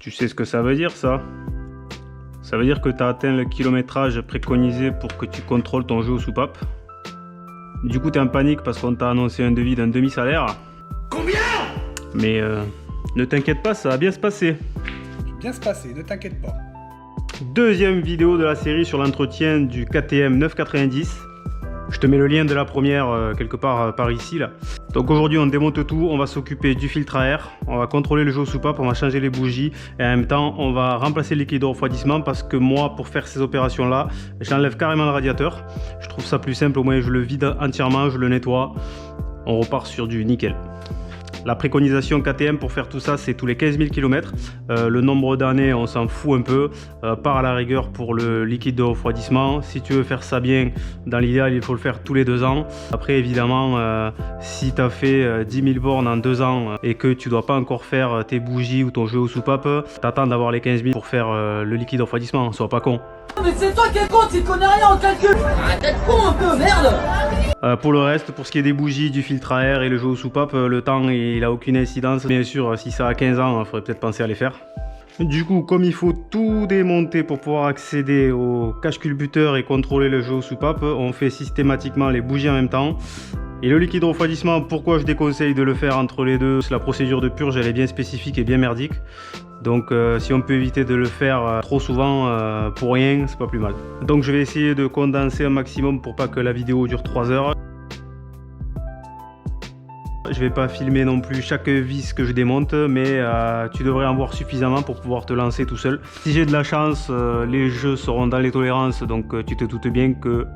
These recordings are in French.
Tu sais ce que ça veut dire, ça? Ça veut dire que tu as atteint le kilométrage préconisé pour que tu contrôles ton jeu aux soupapes. Du coup, tu es en panique parce qu'on t'a annoncé un devis d'un demi-salaire. Combien? Mais ne t'inquiète pas, ça va bien se passer. Bien se passer, ne t'inquiète pas. Deuxième vidéo de la série sur l'entretien du KTM 990. Je te mets le lien de la première quelque part par ici là. Donc aujourd'hui on démonte tout, on va s'occuper du filtre à air, on va contrôler le jeu aux soupapes, on va changer les bougies et en même temps on va remplacer le liquide de refroidissement parce que moi pour faire ces opérations là, j'enlève carrément le radiateur. Je trouve ça plus simple, au moins je le vide entièrement, je le nettoie, on repart sur du nickel. La préconisation KTM pour faire tout ça, c'est tous les 15 000 km. Le nombre d'années, on s'en fout un peu. Part à la rigueur pour le liquide de refroidissement. Si tu veux faire ça bien, dans l'idéal, il faut le faire tous les 2 ans. Après, évidemment, si tu as fait 10 000 bornes en 2 ans et que tu dois pas encore faire tes bougies ou ton jeu aux soupapes, t'attends d'avoir les 15 000 pour faire le liquide de refroidissement. Sois pas con. Mais c'est toi qui es con, tu connais rien en calcul. Arrête d'être con un peu, merde. Pour le reste, pour ce qui est des bougies, du filtre à air et le jeu aux soupapes, le temps il a aucune incidence. Bien sûr, si ça a 15 ans, il faudrait peut-être penser à les faire. Du coup, comme il faut tout démonter pour pouvoir accéder au cache-culbuteur et contrôler le jeu aux soupapes, on fait systématiquement les bougies en même temps. Et le liquide de refroidissement, pourquoi je déconseille de le faire entre les deux? La procédure de purge, elle est bien spécifique et bien merdique. Donc si on peut éviter de le faire trop souvent pour rien, c'est pas plus mal. Donc je vais essayer de condenser un maximum pour pas que la vidéo dure 3 heures. Je vais pas filmer non plus chaque vis que je démonte, mais tu devrais en voir suffisamment pour pouvoir te lancer tout seul. Si j'ai de la chance, les jeux seront dans les tolérances, donc tu te doutes bien que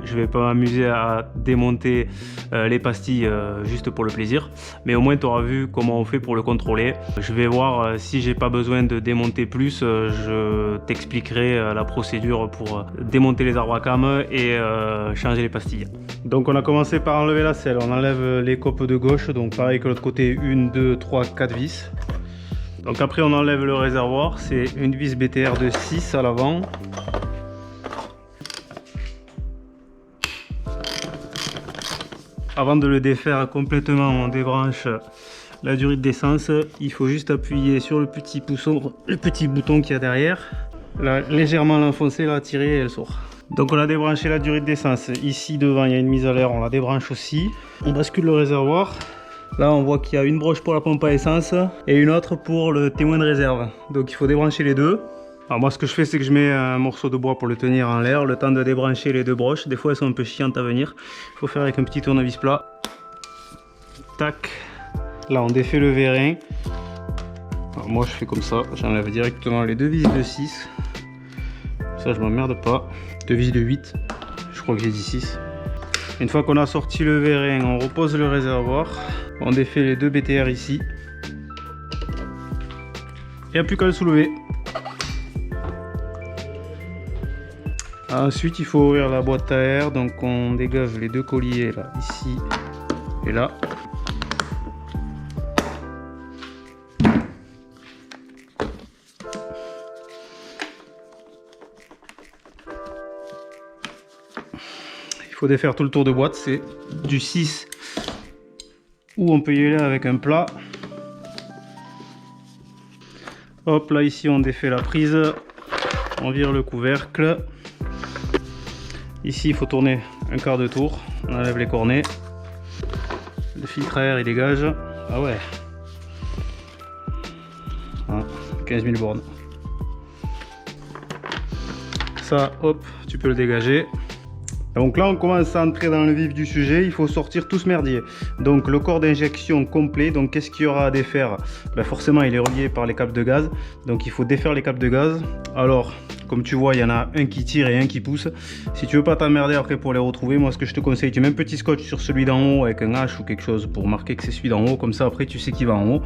je vais pas m'amuser à démonter les pastilles juste pour le plaisir. Mais au moins tu auras vu comment on fait pour le contrôler. Je vais voir si j'ai pas besoin de démonter plus, je t'expliquerai la procédure pour démonter les arbres à cames et changer les pastilles. Donc on a commencé par enlever la selle, on enlève les copes de gauche, donc pareil que l'autre côté, 1, 2, 3, 4 vis. Donc après on enlève le réservoir, c'est une vis BTR de 6 à l'avant. Avant de le défaire complètement, on débranche la durite d'essence. Il faut juste appuyer sur le petit bouton qu'il y a derrière. Là, légèrement l'enfoncer, la tirer et elle sort. Donc on a débranché la durite d'essence. Ici devant il y a une mise à l'air, on la débranche aussi. On bascule le réservoir. Là on voit qu'il y a une broche pour la pompe à essence et une autre pour le témoin de réserve. Donc il faut débrancher les deux. Alors moi ce que je fais c'est que je mets un morceau de bois pour le tenir en l'air, le temps de débrancher les deux broches. Des fois elles sont un peu chiantes à venir. Il faut faire avec un petit tournevis plat. Tac. Là on défait le vérin. Alors moi je fais comme ça, j'enlève directement les deux vis de 6. Ça je m'emmerde pas. Deux vis de 8, je crois que j'ai dit 6. Une fois qu'on a sorti le vérin, on repose le réservoir. On défait les deux BTR ici. Il n'y a plus qu'à le soulever. Ensuite il faut ouvrir la boîte à air, donc on dégage les deux colliers là, ici et là. Il faut défaire tout le tour de boîte, c'est du 6 ou on peut y aller avec un plat. Hop là, ici on défait la prise, on vire le couvercle. Ici il faut tourner un quart de tour, on enlève les cornets. Le filtre à air il dégage. Ah ouais, 15 000 bornes. Ça hop, tu peux le dégager. Donc là on commence à entrer dans le vif du sujet, il faut sortir tout ce merdier. Donc le corps d'injection complet, donc qu'est-ce qu'il y aura à défaire? Ben forcément il est relié par les câbles de gaz, donc il faut défaire les câbles de gaz. Alors comme tu vois il y en a un qui tire et un qui pousse. Si tu veux pas t'emmerder après pour les retrouver, moi ce que je te conseille, tu mets un petit scotch sur celui d'en haut avec un H ou quelque chose pour marquer que c'est celui d'en haut, comme ça après tu sais qui va en haut.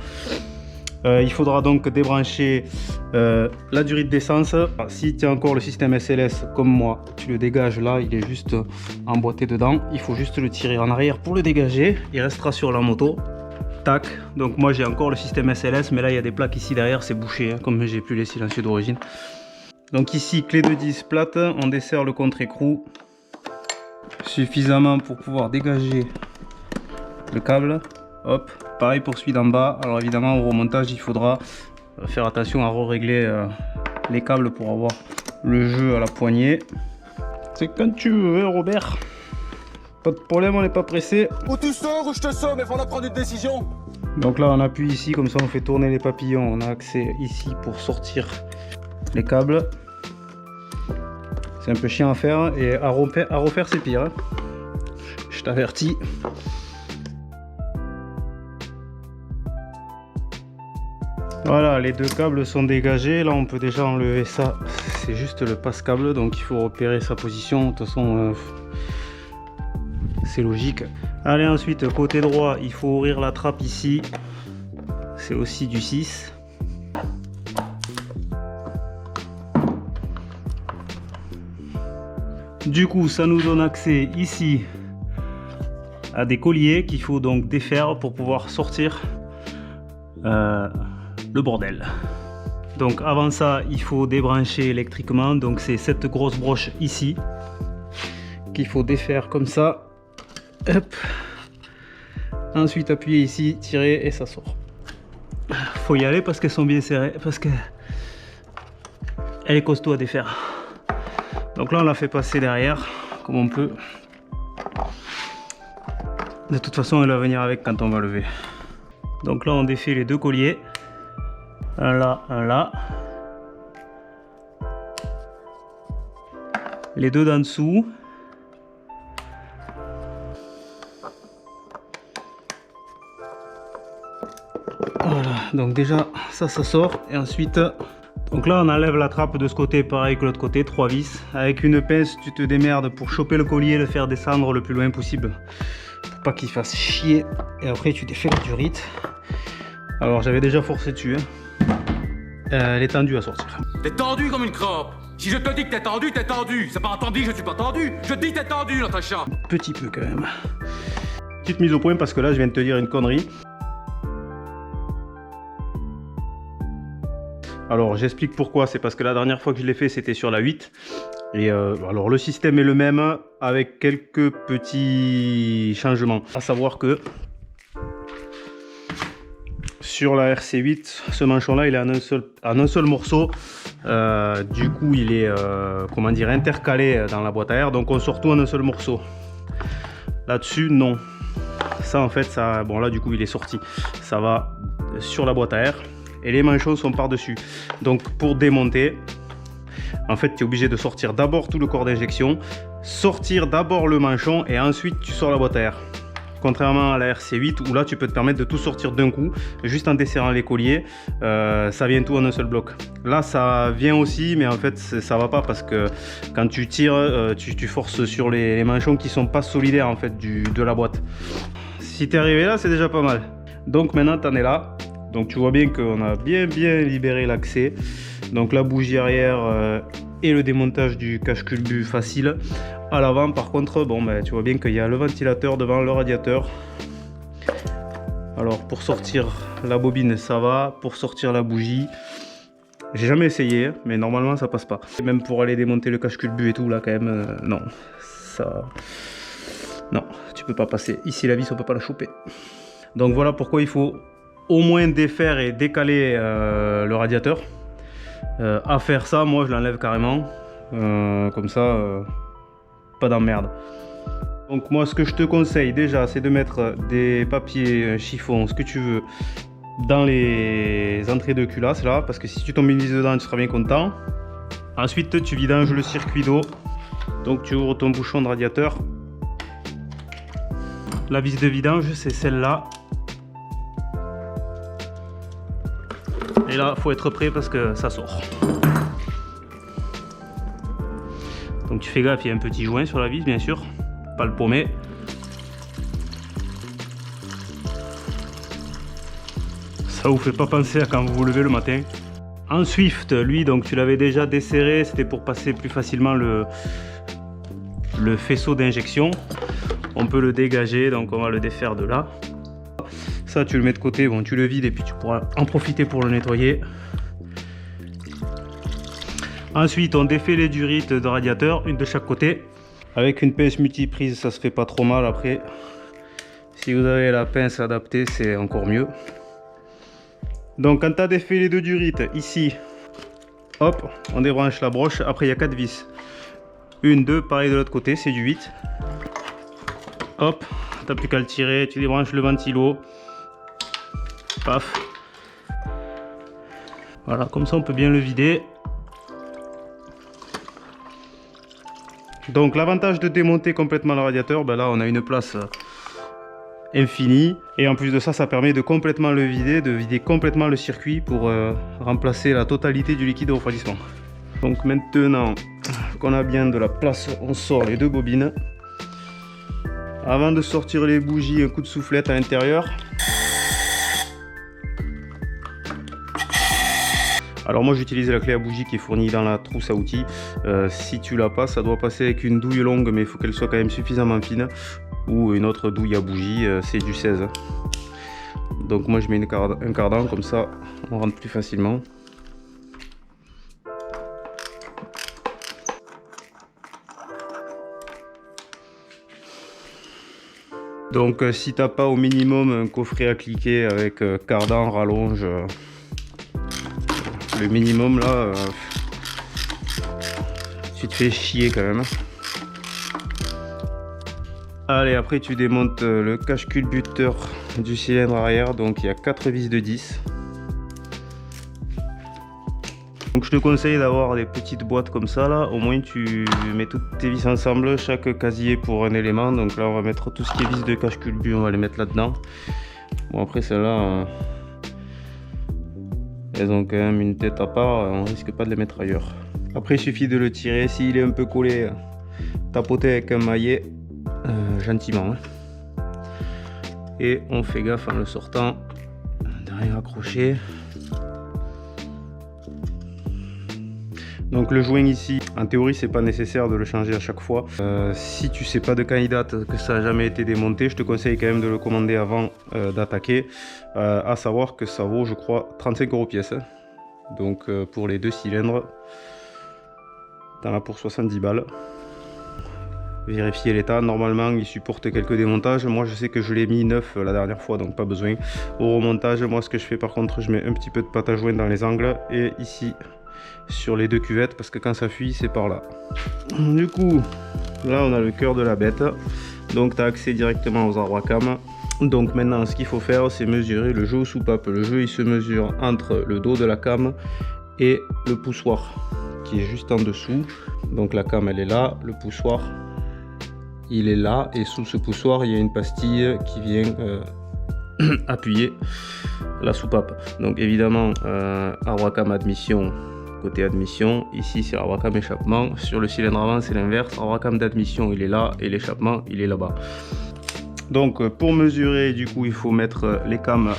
Il faudra donc débrancher la durite d'essence. Si tu as encore le système SLS comme moi, tu le dégages là, il est juste emboîté dedans. Il faut juste le tirer en arrière pour le dégager. Il restera sur la moto. Tac. Donc moi j'ai encore le système SLS, mais là il y a des plaques ici derrière, c'est bouché, hein, comme j'ai plus les silencieux d'origine. Donc ici, clé de 10 plate, on desserre le contre-écrou suffisamment pour pouvoir dégager le câble. Hop, pareil pour celui d'en bas. Alors évidemment au remontage il faudra Faire attention à régler les câbles pour avoir le jeu à la poignée. C'est quand tu veux, Robert. Pas de problème, on n'est pas pressé. Ou tu sors ou je te sors, mais faut en prendre une décision. Donc là, on appuie ici, comme ça on fait tourner les papillons. On a accès ici pour sortir les câbles. C'est un peu chiant à faire et à refaire c'est pire. Hein. Je t'avertis. Voilà, les deux câbles sont dégagés. Là, on peut déjà enlever ça. C'est juste le passe-câble, donc il faut repérer sa position. De toute façon, c'est logique. Allez, ensuite, côté droit, il faut ouvrir la trappe ici. C'est aussi du 6. Du coup, ça nous donne accès ici à des colliers qu'il faut donc défaire pour pouvoir sortir le bordel. Donc avant ça, il faut débrancher électriquement. Donc c'est cette grosse broche ici qu'il faut défaire comme ça. Hop. Ensuite appuyer ici, tirer et ça sort. Faut y aller parce qu'elles sont bien serrées, parce que elle est costaud à défaire. Donc là on la fait passer derrière comme on peut. De toute façon elle va venir avec quand on va lever. Donc là on défait les deux colliers. Un là, un là. Les deux d'en dessous. Voilà, donc déjà ça sort. Et ensuite, donc là on enlève la trappe de ce côté, pareil que l'autre côté, 3 vis. Avec une pince, tu te démerdes pour choper le collier et le faire descendre le plus loin possible. Pour pas qu'il fasse chier. Et après tu défais la durite. Alors j'avais déjà forcé dessus. Hein. Elle est tendue à sortir. T'es tendu comme une crampe. Si je te dis que t'es tendu, t'es tendu. C'est pas entendu que je suis pas tendu. Je te dis que t'es tendu, Natacha. Petit peu quand même. Petite mise au point parce que là je viens de te dire une connerie. Alors j'explique pourquoi. C'est parce que la dernière fois que je l'ai fait c'était sur la 8. Et alors le système est le même avec quelques petits changements. À savoir que sur la RC8, ce manchon là il est en un seul morceau. Du coup il est comment dire, intercalé dans la boîte à air, donc on sort tout en un seul morceau. Là dessus non, ça en fait ça, bon là du coup il est sorti, ça va sur la boîte à air et les manchons sont par dessus. Donc pour démonter, en fait tu es obligé de sortir d'abord tout le corps d'injection, sortir d'abord le manchon et ensuite tu sors la boîte à air. Contrairement à la RC8 où là tu peux te permettre de tout sortir d'un coup, juste en desserrant les colliers, ça vient tout en un seul bloc. Là ça vient aussi, mais en fait ça va pas parce que quand tu tires, tu forces sur les manchons qui sont pas solidaires en fait de la boîte. Si tu es arrivé là, c'est déjà pas mal. Donc maintenant tu en es là. Donc tu vois bien qu'on a bien libéré l'accès. Donc la bougie arrière et le démontage du cache-culbut facile. À l'avant par contre, bon ben, tu vois bien qu'il y a le ventilateur devant le radiateur. Alors pour sortir la bobine ça va, pour sortir la bougie, j'ai jamais essayé, mais normalement ça passe pas. Et même pour aller démonter le cache-culbut et tout là quand même, non, ça, non, tu peux pas passer. Ici la vis on peut pas la choper. Donc voilà pourquoi il faut au moins défaire et décaler le radiateur. À faire ça, moi je l'enlève carrément, comme ça, pas d'emmerde. Donc moi ce que je te conseille déjà c'est de mettre des papiers chiffon, ce que tu veux, dans les entrées de culasse là, parce que si tu tombes une vis dedans tu seras bien content. Ensuite tu vidanges le circuit d'eau, donc tu ouvres ton bouchon de radiateur. La vis de vidange c'est celle-là. Et là, faut être prêt parce que ça sort. Donc tu fais gaffe, il y a un petit joint sur la vis, bien sûr. Pas le paumer. Ça vous fait pas penser à quand vous vous levez le matin. En Swift, lui, donc tu l'avais déjà desserré. C'était pour passer plus facilement le faisceau d'injection. On peut le dégager, donc on va le défaire de là. Ça tu le mets de côté, bon tu le vides et puis tu pourras en profiter pour le nettoyer. Ensuite on défait les durites de radiateur, une de chaque côté. Avec une pince multiprise ça se fait pas trop mal. Après si vous avez la pince adaptée c'est encore mieux. Donc quand tu as défait les deux durites, ici, hop, on débranche la broche. Après il y a 4 vis. 1, 2, pareil de l'autre côté, c'est du 8. Hop, t'as plus qu'à le tirer, tu débranches le ventilo. Paf. Voilà, comme ça on peut bien le vider. Donc l'avantage de démonter complètement le radiateur, ben là on a une place infinie. Et en plus de ça, ça permet de complètement le vider, de vider complètement le circuit pour remplacer la totalité du liquide de refroidissement. Donc maintenant qu'on a bien de la place, on sort les deux bobines. Avant de sortir les bougies, un coup de soufflette à l'intérieur. Alors moi j'utilise la clé à bougie qui est fournie dans la trousse à outils. Si tu l'as pas, ça doit passer avec une douille longue, mais il faut qu'elle soit quand même suffisamment fine. Ou une autre douille à bougie, c'est du 16. Donc moi je mets un cardan, comme ça on rentre plus facilement. Donc si t'as pas au minimum un coffret à cliquer avec cardan, rallonge, le minimum là, tu te fais chier quand même. Allez, après tu démontes le cache-culbuteur du cylindre arrière, donc il y a 4 vis de 10. Donc je te conseille d'avoir des petites boîtes comme ça là, au moins tu mets toutes tes vis ensemble, chaque casier pour un élément. Donc là on va mettre tout ce qui est vis de cache-culbu, on va les mettre là-dedans. Bon après celles-là, elles ont quand même une tête à part, on risque pas de les mettre ailleurs. Après il suffit de le tirer, s'il est un peu collé, tapoter avec un maillet, gentiment. Et on fait gaffe en le sortant, de rien accrocher. Donc le joint ici, en théorie c'est pas nécessaire de le changer à chaque fois. Si tu sais pas de quand il date, que ça n'a jamais été démonté, je te conseille quand même de le commander avant d'attaquer. À savoir que ça vaut je crois 35 € pièce. Donc pour les 2 cylindres, t'en as pour 70 balles. Vérifier l'état, normalement il supporte quelques démontages. Moi je sais que je l'ai mis neuf la dernière fois, donc pas besoin. Au remontage, moi ce que je fais par contre, je mets un petit peu de pâte à joint dans les angles et ici sur les deux cuvettes, parce que quand ça fuit c'est par là. Du coup là on a le cœur de la bête, donc tu as accès directement aux arbres à cam. Donc maintenant ce qu'il faut faire c'est mesurer le jeu aux soupapes. Le jeu il se mesure entre le dos de la cam et le poussoir qui est juste en dessous. Donc la cam elle est là, le poussoir il est là, et sous ce poussoir il y a une pastille qui vient appuyer la soupape. Donc évidemment arbre à cam admission, côté admission, ici c'est arbre à cam échappement. Sur le cylindre avant c'est l'inverse, arbre à cam d'admission il est là et l'échappement il est là-bas. Donc pour mesurer du coup il faut mettre les cams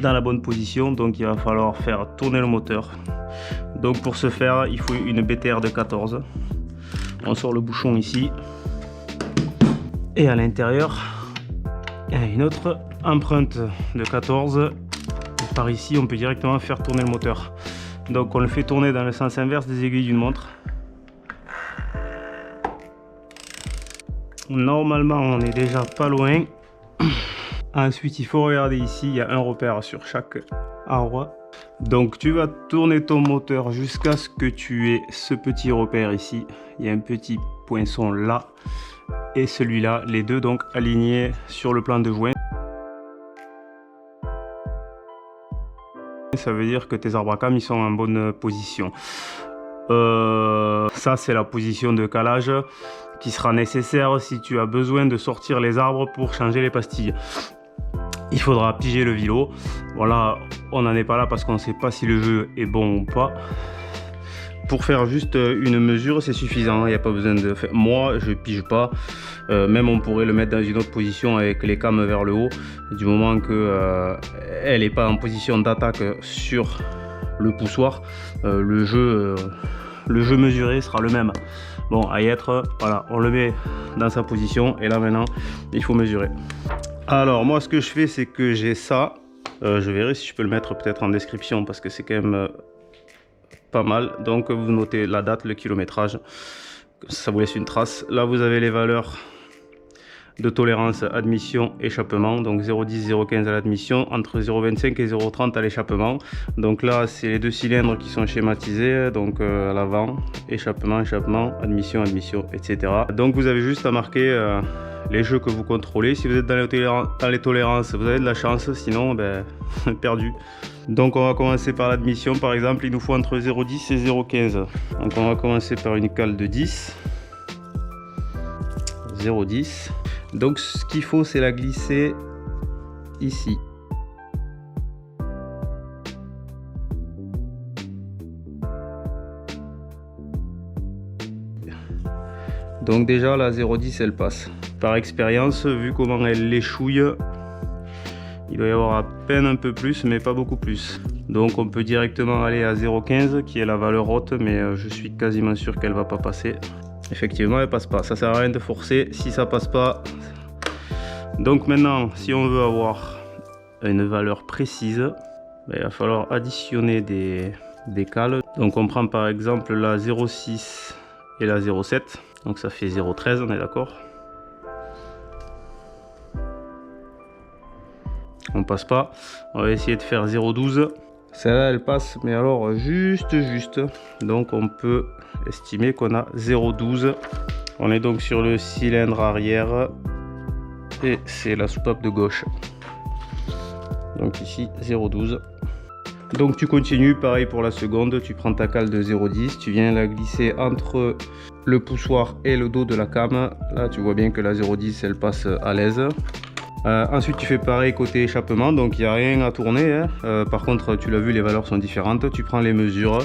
dans la bonne position, donc il va falloir faire tourner le moteur. Donc pour ce faire il faut une BTR de 14. On sort le bouchon ici et à l'intérieur il y a une autre empreinte de 14. Et par ici on peut directement faire tourner le moteur. Donc on le fait tourner dans le sens inverse des aiguilles d'une montre. Normalement on est déjà pas loin. Ensuite il faut regarder ici, il y a un repère sur chaque arbre. Donc tu vas tourner ton moteur jusqu'à ce que tu aies ce petit repère ici. Il y a un petit poinçon là et celui-là, les deux donc alignés sur le plan de joint. Ça veut dire que tes arbres à cam ils sont en bonne position. Ça c'est la position de calage qui sera nécessaire si tu as besoin de sortir les arbres pour changer les pastilles. Il faudra piger le vilo. Voilà, on n'en est pas là parce qu'on ne sait pas si le jeu est bon ou pas. Pour faire juste une mesure c'est suffisant, il n'y a pas besoin de faire. Moi je pige pas, même on pourrait le mettre dans une autre position avec les cams vers le haut, du moment que elle n'est pas en position d'attaque sur le poussoir, le jeu mesuré sera le même. Bon, à y être, voilà, on le met dans sa position et là maintenant il faut mesurer. Alors moi ce que je fais c'est que j'ai ça, je verrai si je peux le mettre peut-être en description parce que c'est quand même pas mal. Donc vous notez la date, le kilométrage, ça vous laisse une trace. Là vous avez les valeurs de tolérance admission échappement, donc 0,10 0,15 à l'admission, entre 0,25 et 0,30 à l'échappement. Donc là c'est les deux cylindres qui sont schématisés, donc à l'avant échappement, admission, etc. Donc vous avez juste à marquer les jeux que vous contrôlez. Si vous êtes dans les tolérances, vous avez de la chance, sinon perdu. Donc on va commencer par l'admission. Par exemple, il nous faut entre 0,10 et 0,15. Donc on va commencer par une cale de 10. 0,10. Donc ce qu'il faut, c'est la glisser ici. Donc déjà la 0,10 elle passe. Par expérience, vu comment elle l'échouille, il doit y avoir à peine un peu plus, mais pas beaucoup plus. Donc on peut directement aller à 0,15 qui est la valeur haute, mais je suis quasiment sûr qu'elle va pas passer. Effectivement elle passe pas, ça sert à rien de forcer si ça passe pas. Donc maintenant, si on veut avoir une valeur précise, il va falloir additionner des cales. Donc on prend par exemple la 0,6 et la 0,7, donc ça fait 0,13, on est d'accord. On passe pas, on va essayer de faire 0,12. Celle-là elle passe, mais alors juste. Donc on peut estimer qu'on a 0,12. On est donc sur le cylindre arrière et c'est la soupape de gauche. Donc ici 0,12. Donc tu continues, pareil pour la seconde, tu prends ta cale de 0,10, tu viens la glisser entre le poussoir et le dos de la came. Là tu vois bien que la 0,10 elle passe à l'aise. Ensuite tu fais pareil côté échappement, donc il n'y a rien à tourner, hein. Par contre tu l'as vu, les valeurs sont différentes. Tu prends les mesures.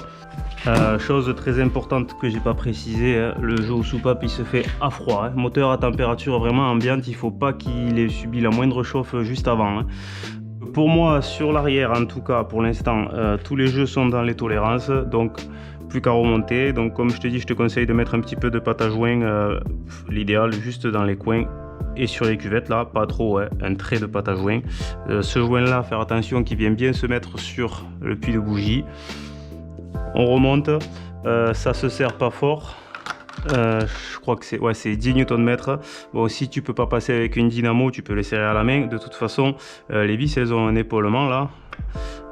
Chose très importante que j'ai pas précisé, hein, le jeu aux soupapes il se fait à froid, hein. Moteur à température vraiment ambiante, il faut pas qu'il ait subi la moindre chauffe juste avant, hein. Pour moi sur l'arrière en tout cas pour l'instant tous les jeux sont dans les tolérances, donc plus qu'à remonter. Donc comme je te dis, je te conseille de mettre un petit peu de pâte à joint, l'idéal juste dans les coins et sur les cuvettes là, pas trop, hein, un trait de pâte à joint. Ce joint là, faire attention qu'il vienne bien se mettre sur le puits de bougie. On remonte, ça se serre pas fort. Je crois que c'est 10 Nm. Bon, si tu peux pas passer avec une dynamo, tu peux les serrer à la main. De toute façon, les vis elles ont un épaulement là,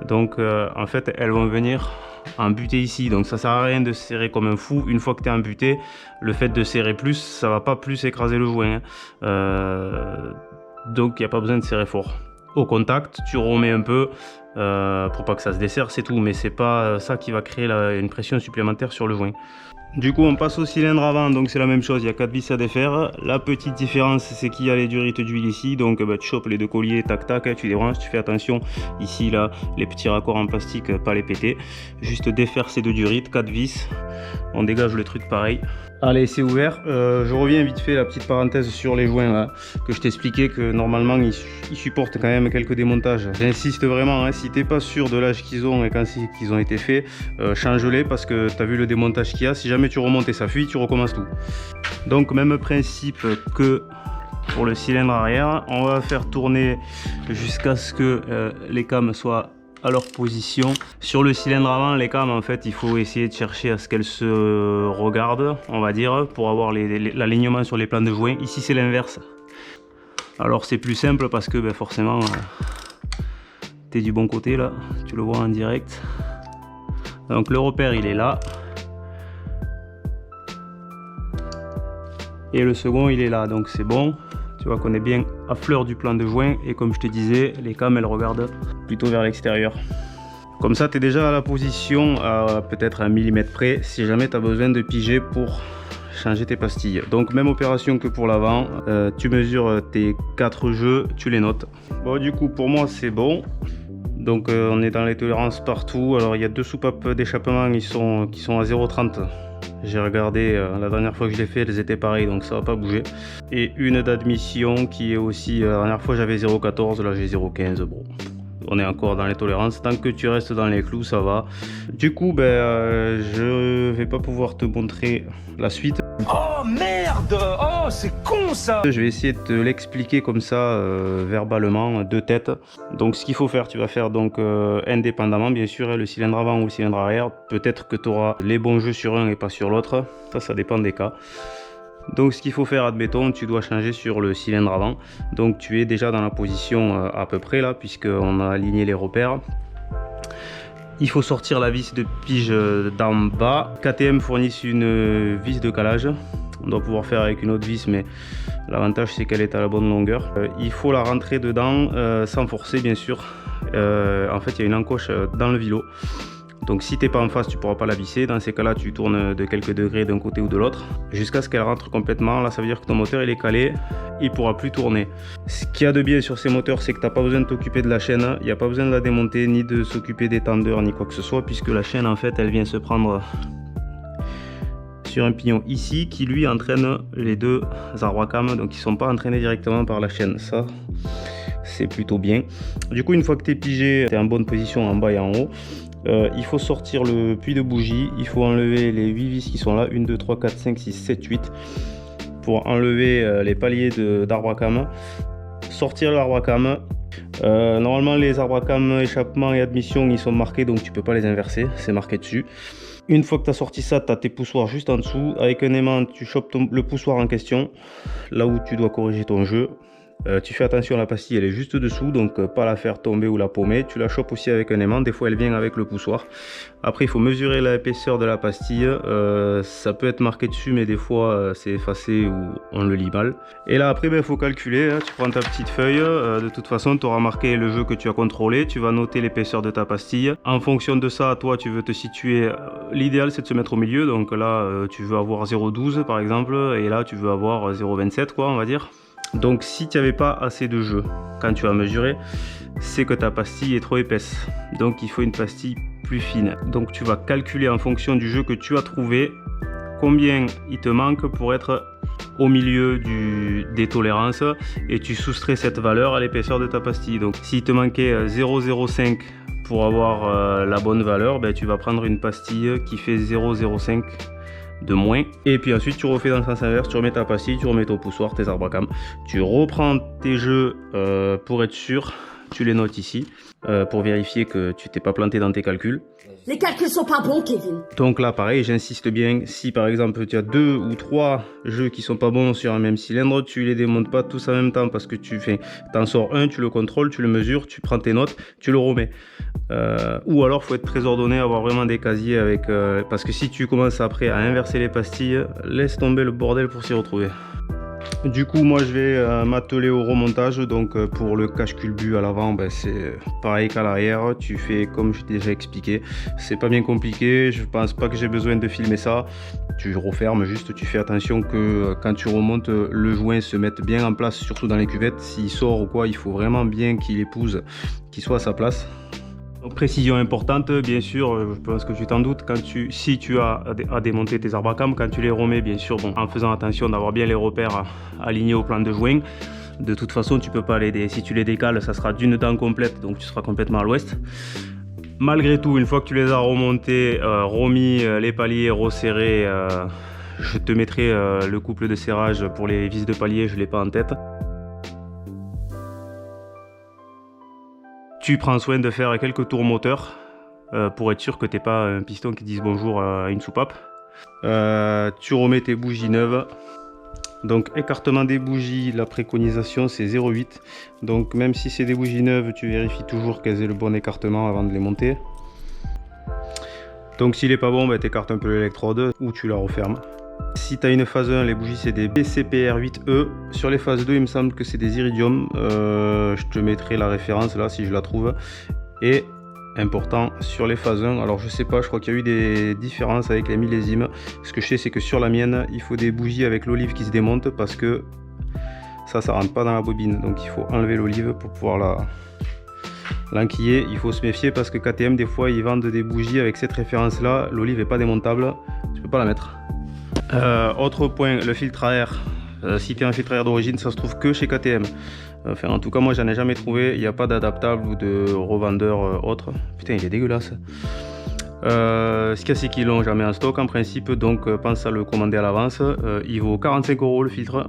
donc en fait elles vont venir embuter ici, donc ça sert à rien de serrer comme un fou. Une fois que tu es embuté, le fait de serrer plus, ça va pas plus écraser le joint, hein. Donc il n'y a pas besoin de serrer fort. Au contact, tu remets un peu pour pas que ça se desserre, c'est tout, mais c'est pas ça qui va créer une pression supplémentaire sur le joint. Du coup on passe au cylindre avant, donc c'est la même chose, il y a 4 vis à défaire. La petite différence c'est qu'il y a les durites d'huile ici, donc tu chopes les deux colliers, tac tac, tu débranches, tu fais attention ici là, les petits raccords en plastique, pas les péter. Juste défaire ces deux durites, 4 vis, on dégage le truc pareil. Allez c'est ouvert, je reviens vite fait la petite parenthèse sur les joints là, que je t'expliquais que normalement ils supportent quand même quelques démontages. J'insiste vraiment, hein, si t'es pas sûr de l'âge qu'ils ont et quand ils ont été faits, change-les parce que tu as vu le démontage qu'il y a. Si jamais tu remontes et ça fuit, tu recommences tout. Donc même principe que pour le cylindre arrière, on va faire tourner jusqu'à ce que les cames soient à leur position. Sur le cylindre avant, les cames en fait il faut essayer de chercher à ce qu'elles se regardent, on va dire, pour avoir l'alignement sur les plans de joint. Ici c'est l'inverse, alors c'est plus simple parce que forcément t'es du bon côté là, tu le vois en direct. Donc le repère il est là et le second il est là, donc c'est bon. Tu vois qu'on est bien à fleur du plan de joint et comme je te disais, les cames elles regardent plutôt vers l'extérieur. Comme ça tu es déjà à la position à peut-être 1 mm près si jamais tu as besoin de piger pour changer tes pastilles. Donc même opération que pour l'avant, tu mesures tes 4 jeux, tu les notes. Bon du coup pour moi c'est bon. Donc on est dans les tolérances partout. Alors il y a 2 soupapes d'échappement qui sont à 0,30. J'ai regardé la dernière fois que je l'ai fait, elles étaient pareilles, donc ça va pas bouger. Et une d'admission qui est aussi, la dernière fois j'avais 0,14, là j'ai 0,15. Bon, on est encore dans les tolérances, tant que tu restes dans les clous ça va. Du coup je vais pas pouvoir te montrer la suite. Oh merde! Oh c'est con ça! Je vais essayer de te l'expliquer comme ça verbalement, de tête. Donc ce qu'il faut faire, tu vas faire donc indépendamment bien sûr, le cylindre avant ou le cylindre arrière. Peut-être que tu auras les bons jeux sur un et pas sur l'autre, ça dépend des cas. Donc ce qu'il faut faire, admettons, tu dois changer sur le cylindre avant. Donc tu es déjà dans la position à peu près là, puisqu'on a aligné les repères. Il faut sortir la vis de pige d'en bas. KTM fournissent une vis de calage. On doit pouvoir faire avec une autre vis, mais l'avantage c'est qu'elle est à la bonne longueur. Il faut la rentrer dedans sans forcer, bien sûr. En fait, il y a une encoche dans le vilo. Donc si tu n'es pas en face, tu ne pourras pas la visser. Dans ces cas-là, tu tournes de quelques degrés d'un côté ou de l'autre jusqu'à ce qu'elle rentre complètement. Là, ça veut dire que ton moteur il est calé, il ne pourra plus tourner. Ce qu'il y a de bien sur ces moteurs, c'est que tu n'as pas besoin de t'occuper de la chaîne. Il n'y a pas besoin de la démonter, ni de s'occuper des tendeurs, ni quoi que ce soit, puisque la chaîne, en fait, elle vient se prendre sur un pignon ici qui lui entraîne les deux arbres à cam. Donc ils ne sont pas entraînés directement par la chaîne. Ça, c'est plutôt bien. Du coup, une fois que tu es pigé, tu es en bonne position en bas et en haut. Il faut sortir le puits de bougie, il faut enlever les 8 vis qui sont là, 1, 2, 3, 4, 5, 6, 7, 8 pour enlever les paliers d'arbre à cam, sortir l'arbre à cam. Normalement les arbres à cam, échappement et admission ils sont marqués, donc tu peux pas les inverser, c'est marqué dessus. Une fois que tu as sorti ça, tu as tes poussoirs juste en dessous. Avec un aimant, tu chopes le poussoir en question, là où tu dois corriger ton jeu. Tu fais attention, la pastille elle est juste dessous, donc pas la faire tomber ou la paumer. Tu la chopes aussi avec un aimant, des fois elle vient avec le poussoir. Après il faut mesurer l'épaisseur de la pastille, ça peut être marqué dessus mais des fois c'est effacé ou on le lit mal. Et là après il faut calculer, hein. Tu prends ta petite feuille, de toute façon tu auras marqué le jeu que tu as contrôlé, tu vas noter l'épaisseur de ta pastille. En fonction de ça, toi tu veux te situer, l'idéal c'est de se mettre au milieu, donc là tu veux avoir 0,12 par exemple, et là tu veux avoir 0,27 quoi on va dire. Donc si tu n'avais pas assez de jeu quand tu as mesuré, c'est que ta pastille est trop épaisse. Donc il faut une pastille plus fine. Donc tu vas calculer en fonction du jeu que tu as trouvé combien il te manque pour être au milieu des tolérances et tu soustrais cette valeur à l'épaisseur de ta pastille. Donc s'il te manquait 0,05 pour avoir la bonne valeur, ben, tu vas prendre une pastille qui fait 0,05 de moins, et puis ensuite tu refais dans le sens inverse, tu remets ta pastille, tu remets ton poussoir, tes arbres à cam, tu reprends tes jeux pour être sûr, tu les notes ici pour vérifier que tu t'es pas planté dans tes calculs. Les calculs sont pas bons, Kevin. Donc là pareil, j'insiste bien, si par exemple tu as 2 ou 3 jeux qui sont pas bons sur un même cylindre, tu les démontes pas tous en même temps, parce que tu t'en sors un, tu le contrôles, tu le mesures, tu prends tes notes, tu le remets. Ou alors faut être très ordonné, avoir vraiment des casiers avec parce que si tu commences après à inverser les pastilles, laisse tomber le bordel pour s'y retrouver. Du coup moi je vais m'atteler au remontage. Donc pour le cache-culbut à l'avant, ben, c'est pareil qu'à l'arrière, tu fais comme je t'ai déjà expliqué, c'est pas bien compliqué, je pense pas que j'ai besoin de filmer ça. Tu refermes juste, tu fais attention que quand tu remontes, le joint se mette bien en place, surtout dans les cuvettes. S'il sort ou quoi, il faut vraiment bien qu'il épouse, qu'il soit à sa place. Donc, précision importante, bien sûr, je pense que tu t'en doutes, si tu as à démonter tes arbres à cam, quand tu les remets, bien sûr, bon, en faisant attention d'avoir bien les repères alignés au plan de joint. De toute façon, tu peux pas si tu les décales, ça sera d'une dent complète, donc tu seras complètement à l'ouest. Malgré tout, une fois que tu les as remontés, remis les paliers, resserrés, je te mettrai le couple de serrage pour les vis de palier, je ne l'ai pas en tête. Tu prends soin de faire quelques tours moteurs pour être sûr que tu n'es pas un piston qui dise bonjour à une soupape. Tu remets tes bougies neuves. Donc écartement des bougies, la préconisation c'est 0,8. Donc même si c'est des bougies neuves, tu vérifies toujours qu'elles aient le bon écartement avant de les monter. Donc s'il n'est pas bon, bah, tu écartes un peu l'électrode ou tu la refermes. Si tu as une phase 1, les bougies c'est des BCPR8E. Sur les phases 2, il me semble que c'est des Iridium. Je te mettrai la référence là si je la trouve. Et important, sur les phases 1, alors je sais pas, je crois qu'il y a eu des différences avec les millésimes. Ce que je sais, c'est que sur la mienne, il faut des bougies avec l'olive qui se démonte parce que ça rentre pas dans la bobine. Donc il faut enlever l'olive pour pouvoir l'enquiller. Il faut se méfier parce que KTM, des fois, ils vendent des bougies avec cette référence là. L'olive est pas démontable, tu peux pas la mettre. Autre point, le filtre à air. Si tu as un filtre à air d'origine, ça se trouve que chez KTM. Enfin, en tout cas, moi j'en ai jamais trouvé. Il n'y a pas d'adaptable ou de revendeur autre. Putain, il est dégueulasse. Ce qu'il y a, c'est qu'ils l'ont jamais en stock en principe. Donc, pense à le commander à l'avance. Il vaut 45 € le filtre.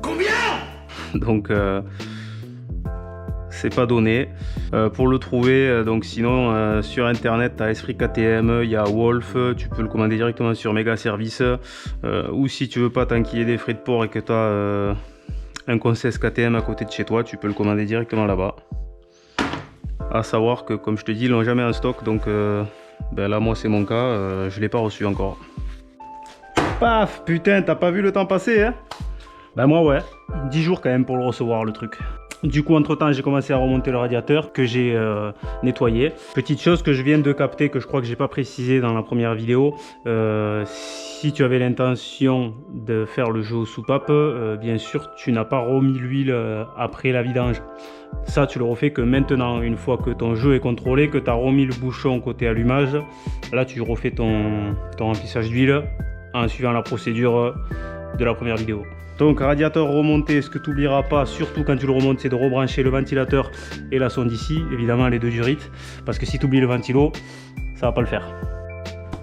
Combien? Donc, c'est pas donné. Pour le trouver, donc sinon sur internet tu as Esprit KTM, il y a Wolf, tu peux le commander directement sur Mega Service, ou si tu veux pas t'enquiller des frais de port et que tu as un Concess KTM à côté de chez toi, tu peux le commander directement là-bas. À savoir que, comme je te dis, ils l'ont jamais en stock, donc ben là moi c'est mon cas, je l'ai pas reçu encore. Paf, putain, t'as pas vu le temps passer, hein? Ben moi ouais, 10 jours quand même pour le recevoir le truc. Du coup, entre temps, j'ai commencé à remonter le radiateur que j'ai nettoyé. Petite chose que je viens de capter, que je crois que j'ai pas précisé dans la première vidéo. Si tu avais l'intention de faire le jeu aux soupapes, bien sûr, tu n'as pas remis l'huile après la vidange. Ça, tu le refais que maintenant, une fois que ton jeu est contrôlé, que tu as remis le bouchon côté allumage. Là, tu refais ton remplissage d'huile en suivant la procédure de la première vidéo. Donc radiateur remonté, ce que tu n'oublieras pas, surtout quand tu le remontes, c'est de rebrancher le ventilateur et la sonde ici, évidemment les deux durites, parce que si tu oublies le ventilo, ça va pas le faire.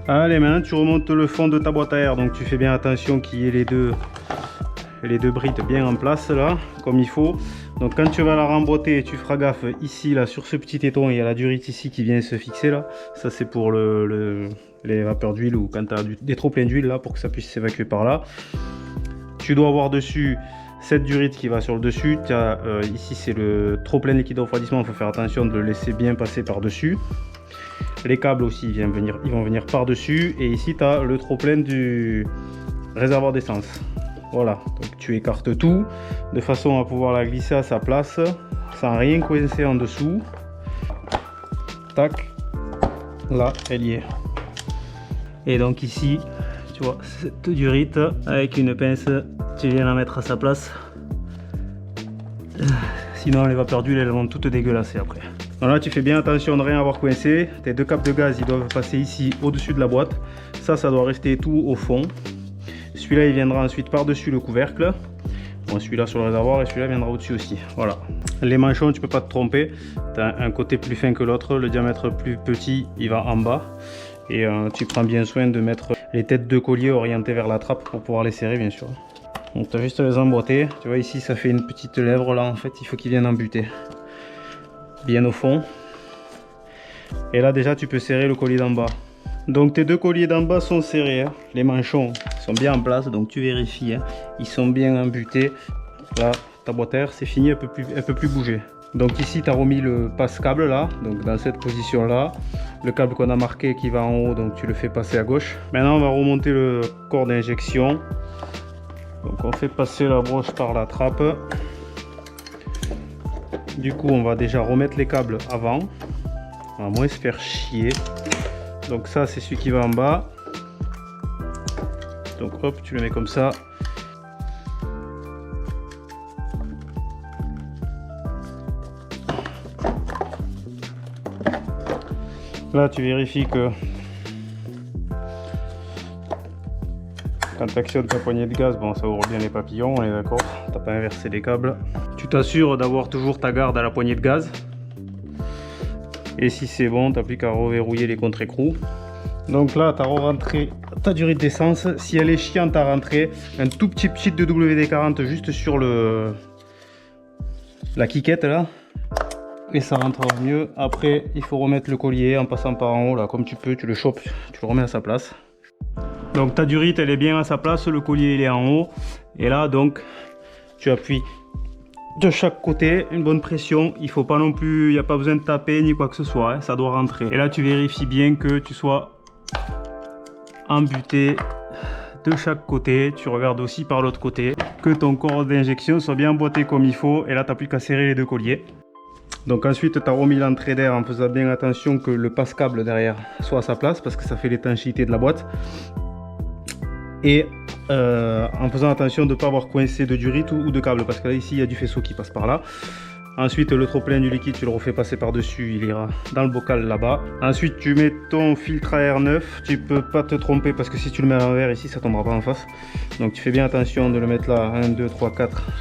Allez, maintenant tu remontes le fond de ta boîte à air, donc tu fais bien attention qu'il y ait les deux brides bien en place là, comme il faut. Donc quand tu vas la remboîter, tu feras gaffe ici là sur ce petit téton, il y a la durite ici qui vient se fixer là. Ça c'est pour les vapeurs d'huile ou quand tu as des trop pleins d'huile là pour que ça puisse s'évacuer par là. Tu dois avoir dessus cette durite qui va sur le dessus. Ici c'est le trop plein liquide de refroidissement, il faut faire attention de le laisser bien passer par dessus. Les câbles aussi ils vont venir par dessus. Et ici tu as le trop plein du réservoir d'essence. Voilà, donc tu écartes tout de façon à pouvoir la glisser à sa place sans rien coincer en dessous. Tac, là elle y est. Et donc ici tu vois cette durite avec une pince, tu viens la mettre à sa place. Sinon les vapeurs d'huile elles vont toutes dégueulasser après. Voilà, tu fais bien attention de rien avoir coincé. Tes deux câbles de gaz ils doivent passer ici au dessus de la boîte. Ça doit rester tout au fond. Celui-là il viendra ensuite par dessus le couvercle. Bon, celui-là sur le réservoir et celui-là viendra au dessus aussi. Voilà. Les manchons tu peux pas te tromper. Tu as un côté plus fin que l'autre. Le diamètre plus petit il va en bas. Et tu prends bien soin de mettre les têtes de collier orientées vers la trappe pour pouvoir les serrer bien sûr. Donc tu as juste à les emboîter. Tu vois ici ça fait une petite lèvre là en fait. Il faut qu'ils viennent embuter. Bien au fond. Et là déjà tu peux serrer le collier d'en bas. Donc tes deux colliers d'en bas sont serrés. Hein. Les manchons sont bien en place. Donc tu vérifies. Hein. Ils sont bien embutés. Là ta boîte à air c'est fini. Elle peut plus bouger. Donc ici tu as remis le passe-câble là, donc dans cette position là, le câble qu'on a marqué qui va en haut, donc tu le fais passer à gauche. Maintenant on va remonter le corps d'injection. Donc on fait passer la broche par la trappe. Du coup on va déjà remettre les câbles avant, on va moins se faire chier. Donc ça c'est celui qui va en bas. Donc hop tu le mets comme ça. Là tu vérifies que quand tu actionnes ta poignée de gaz, bon ça ouvre bien les papillons, on est d'accord, t'as pas inversé les câbles. Tu t'assures d'avoir toujours ta garde à la poignée de gaz. Et si c'est bon, t'as plus qu'à reverrouiller les contre-écrous. Donc là tu as rentré ta durite d'essence. Si elle est chiante à rentrer, un tout petit pchit de WD-40 juste sur la quiquette là. Et ça rentrera mieux. Après il faut remettre le collier en passant par en haut là, comme tu peux, tu le chopes, tu le remets à sa place. Donc ta durite elle est bien à sa place, le collier il est en haut. Et là donc tu appuies de chaque côté, une bonne pression. Il faut pas non plus, il n'y a pas besoin de taper ni quoi que ce soit, hein, ça doit rentrer. Et là tu vérifies bien que tu sois embuté de chaque côté. Tu regardes aussi par l'autre côté que ton corps d'injection soit bien emboîté comme il faut. Et là tu n'as plus qu'à serrer les deux colliers. Donc ensuite tu as remis l'entrée d'air en faisant bien attention que le passe-câble derrière soit à sa place parce que ça fait l'étanchéité de la boîte. Et en faisant attention de ne pas avoir coincé de durite ou de câble parce que là ici il y a du faisceau qui passe par là. Ensuite le trop plein du liquide tu le refais passer par dessus, il ira dans le bocal là-bas. Ensuite tu mets ton filtre à air neuf, tu peux pas te tromper parce que si tu le mets à l'envers ici ça tombera pas en face. Donc tu fais bien attention de le mettre là, 1, 2, 3, 4,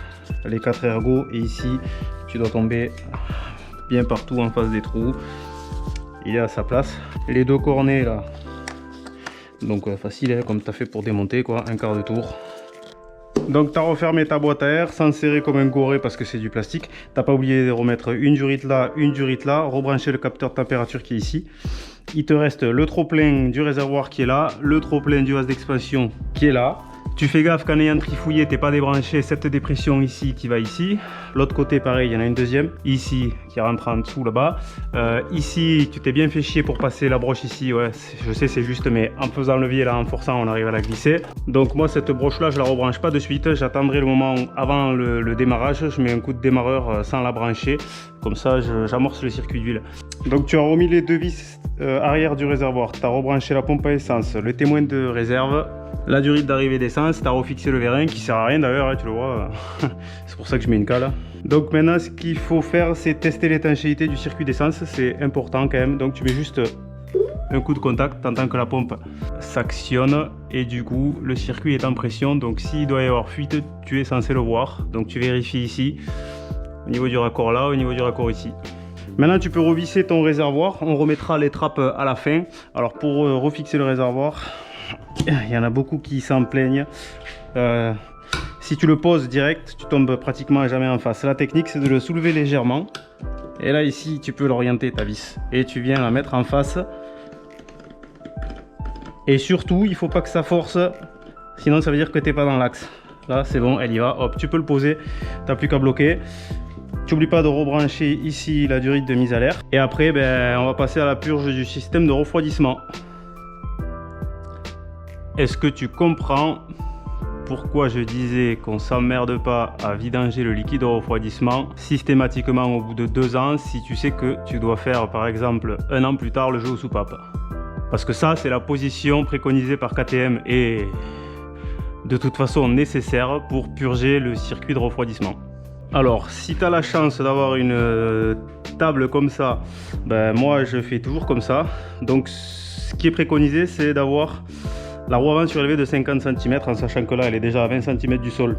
les 4 ergots. Et ici tu dois tomber bien partout en face des trous, il est à sa place. Les deux cornets là, donc facile hein, comme tu as fait pour démonter quoi, un quart de tour. Donc tu as refermé ta boîte à air sans serrer comme un goré parce que c'est du plastique. T'as pas oublié de remettre une durite là, rebrancher le capteur de température qui est ici. Il te reste le trop-plein du réservoir qui est là, le trop-plein du vase d'expansion qui est là. Tu fais gaffe qu'en ayant trifouillé, t'es pas débranché cette dépression ici qui va ici. L'autre côté, pareil, il y en a une deuxième. Ici, qui rentre en dessous là-bas. Ici, tu t'es bien fait chier pour passer la broche ici. Ouais, je sais, c'est juste, mais en faisant levier, là, en forçant, on arrive à la glisser. Donc moi, cette broche-là, je la rebranche pas de suite. J'attendrai le moment avant le démarrage. Je mets un coup de démarreur sans la brancher. Comme ça, j'amorce le circuit d'huile. Donc tu as remis les deux vis arrière du réservoir. Tu as rebranché la pompe à essence, le témoin de réserve, la durite d'arrivée d'essence, tu as refixé le vérin qui sert à rien d'ailleurs, hein, tu le vois. C'est pour ça que je mets une cale. Donc maintenant ce qu'il faut faire, c'est tester l'étanchéité du circuit d'essence, c'est important quand même. Donc tu mets juste un coup de contact, tu entends que la pompe s'actionne et du coup le circuit est en pression. Donc s'il doit y avoir fuite, tu es censé le voir. Donc tu vérifies ici, au niveau du raccord là, au niveau du raccord ici. Maintenant tu peux revisser ton réservoir, on remettra les trappes à la fin. Alors pour refixer le réservoir, il y en a beaucoup qui s'en plaignent. Si tu le poses direct, tu tombes pratiquement jamais en face. La technique c'est de le soulever légèrement. Et là ici tu peux l'orienter ta vis. Et tu viens la mettre en face. Et surtout il ne faut pas que ça force, sinon ça veut dire que tu n'es pas dans l'axe. Là c'est bon, elle y va, hop, tu peux le poser, tu n'as plus qu'à bloquer. Tu n'oublies pas de rebrancher ici la durite de mise à l'air. Et après, on va passer à la purge du système de refroidissement. Est-ce que tu comprends pourquoi je disais qu'on s'emmerde pas à vidanger le liquide de refroidissement systématiquement au bout de 2 ans si tu sais que tu dois faire par exemple 1 an plus tard le jeu aux soupapes? Parce que ça, c'est la position préconisée par KTM et de toute façon nécessaire pour purger le circuit de refroidissement. Alors, si tu as la chance d'avoir une table comme ça, moi je fais toujours comme ça. Donc, ce qui est préconisé, c'est d'avoir la roue avant surélevée de 50 cm, en sachant que là, elle est déjà à 20 cm du sol.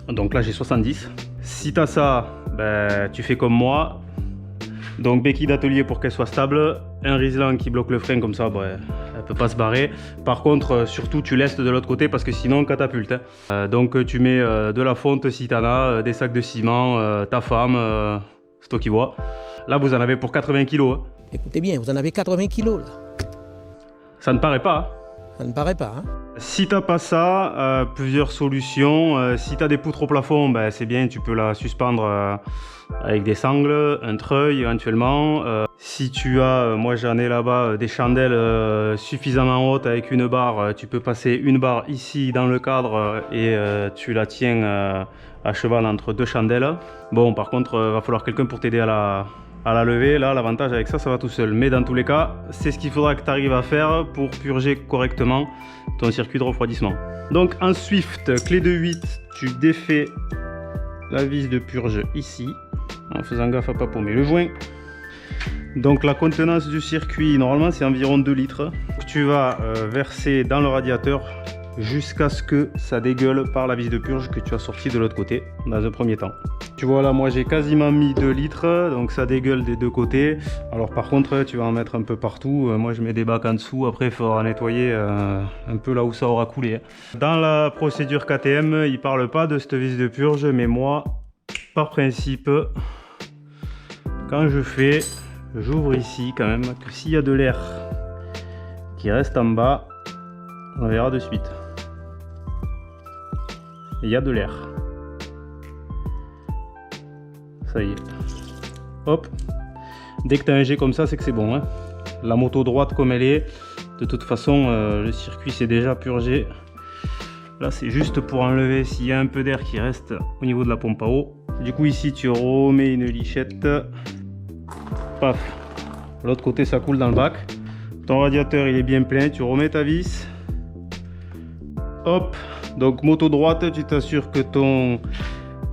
Donc là, j'ai 70. Si tu as ça, tu fais comme moi. Donc, béquille d'atelier pour qu'elle soit stable. Un riselant qui bloque le frein, comme ça, elle peut pas se barrer. Par contre, surtout, tu laisses de l'autre côté parce que sinon, catapulte. Donc, tu mets de la fonte si tu en as, des sacs de ciment, ta femme, c'est toi qui vois. Là, vous en avez pour 80 kg. Hein. Écoutez bien, vous en avez 80 kg là. Ça ne paraît pas. Hein. Ça ne paraît pas. Hein. Si tu n'as pas ça, plusieurs solutions. Si tu as des poutres au plafond, c'est bien, tu peux la suspendre avec des sangles, un treuil éventuellement. Si tu as, moi j'en ai là-bas, des chandelles suffisamment hautes avec une barre, tu peux passer une barre ici dans le cadre et tu la tiens à cheval entre 2 chandelles. Bon, par contre, va falloir quelqu'un pour t'aider à la lever. Là, l'avantage avec ça, ça va tout seul. Mais dans tous les cas, c'est ce qu'il faudra que tu arrives à faire pour purger correctement ton circuit de refroidissement. Donc en Swift, clé de 8, tu défais la vis de purge ici, en faisant gaffe à pas paumer le joint. Donc la contenance du circuit, normalement c'est environ 2 litres. Tu vas verser dans le radiateur jusqu'à ce que ça dégueule par la vis de purge que tu as sorti de l'autre côté dans un premier temps. Tu vois là, moi j'ai quasiment mis 2 litres, donc ça dégueule des deux côtés. Alors par contre tu vas en mettre un peu partout. Moi je mets des bacs en dessous, après il faudra nettoyer un peu là où ça aura coulé. Dans la procédure KTM, il parle pas de cette vis de purge, mais moi par principe, quand je fais, j'ouvre ici quand même, que s'il y a de l'air qui reste en bas, on verra de suite. Il y a de l'air. Ça y est. Hop. Dès que tu as un jet comme ça, c'est que c'est bon. Hein. La moto droite comme elle est, de toute façon, le circuit s'est déjà purgé. Là, c'est juste pour enlever s'il y a un peu d'air qui reste au niveau de la pompe à eau. Du coup, ici, tu remets une lichette. Paf. L'autre côté, ça coule dans le bac. Ton radiateur, il est bien plein. Tu remets ta vis. Hop. Donc, moto droite, tu t'assures que ton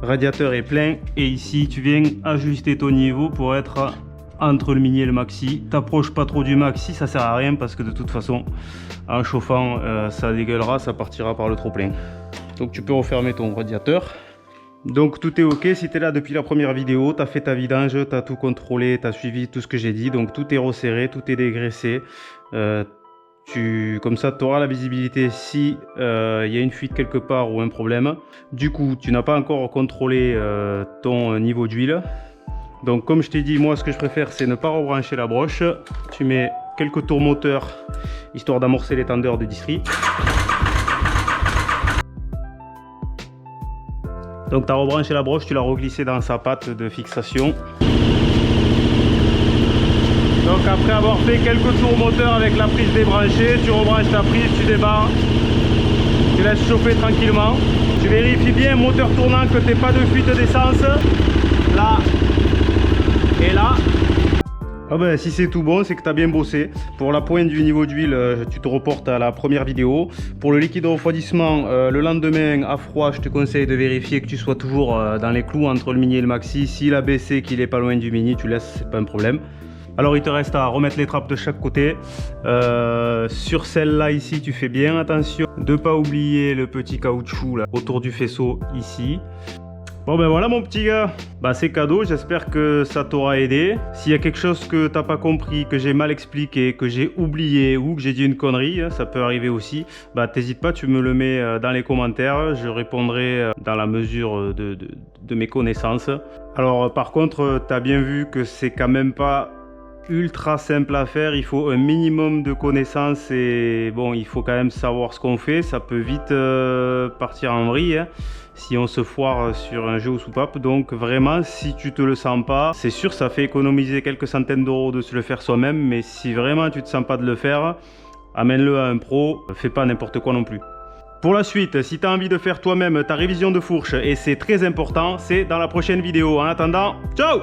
radiateur est plein. Et ici, tu viens ajuster ton niveau pour être entre le mini et le maxi. T'approches pas trop du maxi, ça sert à rien parce que de toute façon, en chauffant, ça dégueulera, ça partira par le trop plein. Donc, tu peux refermer ton radiateur. Donc tout est ok, si tu es là depuis la première vidéo, tu as fait ta vidange, tu as tout contrôlé, tu as suivi tout ce que j'ai dit, donc tout est resserré, tout est dégraissé, Comme ça, tu auras la visibilité si y a une fuite quelque part ou un problème. Du coup, tu n'as pas encore contrôlé ton niveau d'huile. Donc comme je t'ai dit, moi ce que je préfère c'est ne pas rebrancher la broche. Tu mets quelques tours moteurs histoire d'amorcer les tendeurs de distri. Donc tu as rebranché la broche, tu l'as reglissée dans sa patte de fixation. Donc après avoir fait quelques tours moteurs avec la prise débranchée, tu rebranches ta prise, tu débarres, tu laisses chauffer tranquillement. Tu vérifies bien, moteur tournant, que tu n'aies pas de fuite d'essence. Là et là. Ah ben, si c'est tout bon, c'est que tu as bien bossé. Pour la pointe du niveau d'huile, tu te reportes à la première vidéo. Pour le liquide de refroidissement, le lendemain à froid, je te conseille de vérifier que tu sois toujours dans les clous entre le mini et le maxi. S'il a baissé, qu'il est pas loin du mini, tu laisses, c'est pas un problème. Alors il te reste à remettre les trappes de chaque côté. Sur celle-là ici, tu fais bien attention de ne pas oublier le petit caoutchouc là, autour du faisceau ici. Bon ben voilà mon petit gars, bah c'est cadeau, j'espère que ça t'aura aidé. S'il y a quelque chose que t'as pas compris, que j'ai mal expliqué, que j'ai oublié ou que j'ai dit une connerie, ça peut arriver aussi, bah t'hésites pas, tu me le mets dans les commentaires, je répondrai dans la mesure de mes connaissances. Alors par contre, t'as bien vu que c'est quand même pas ultra simple à faire, il faut un minimum de connaissances et bon, il faut quand même savoir ce qu'on fait, ça peut vite partir en vrille hein, si on se foire sur un jeu aux soupapes. Donc vraiment, si tu te le sens pas, c'est sûr ça fait économiser quelques centaines d'euros de se le faire soi-même, mais si vraiment tu te sens pas de le faire, amène-le à un pro, fais pas n'importe quoi non plus. Pour la suite, si tu as envie de faire toi-même ta révision de fourche, et c'est très important, c'est dans la prochaine vidéo. En attendant, ciao!